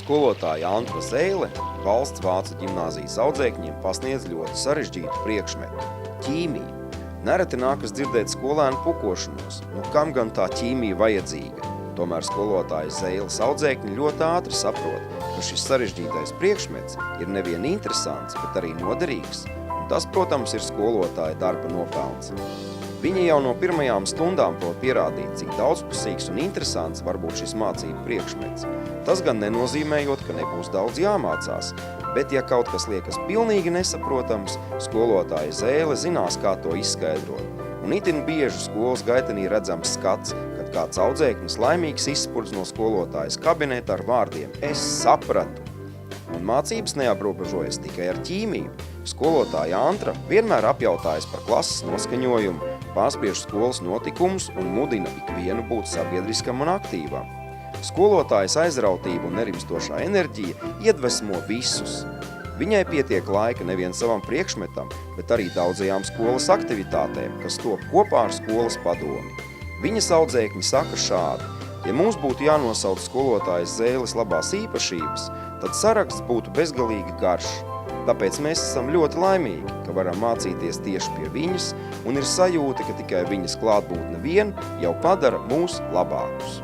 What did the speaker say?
Skolotāja Antra Zēle valsts vācu ģimnāzijas audzēkņiem pasniedz ļoti sarežģītu priekšmetu – ķīmiju. Nereti nākas dzirdēt skolēnu pukošanos, kam gan tā ķīmija vajadzīga. Tomēr skolotāja Zēles audzēkņi ļoti ātri saprot, ka šis sarežģītais priekšmets ir nevien interesants, bet arī noderīgs, un tas, protams, ir skolotāja darba nopelns. Viņi jau no pirmajām stundām prot pierādīt, cik daudzpusīgs un interesants var būt šis mācību priekšmets. Tas gan nenozīmējot, ka nebūs daudz jāmācās, bet ja kaut kas liekas pilnīgi nesaprotams, skolotāja Zēle zinās, kā to izskaidrot. Un itin bieži skolas gaitenī redzams skats, kad kāds audzēknis laimīgs izspurdz no skolotājas kabineta ar vārdiem "Es sapratu!". Un mācības neaprobežojas tikai ar ķīmiju. Skolotāja Antra vienmēr apjautājas par klases noskaņojumu, pārspiež skolas notikumus un mudina ikvienu būt sabiedriskam un aktīvam. Skolotājas aizrautība un nerimstošā enerģija iedvesmo visus. Viņai pietiek laika nevien savam priekšmetam, bet arī daudzajām skolas aktivitātēm, kas top kopā ar skolas padomi. Viņas audzēkņi saka šādi: ja mums būtu jānosauc skolotājas Zēles labās īpašības, tad saraksts būtu bezgalīgi garš. Tāpēc mēs esam ļoti laimīgi, ka varam mācīties tieši pie viņas, un ir sajūta, ka tikai viņas klātbūtne vien jau padara mūs labākus.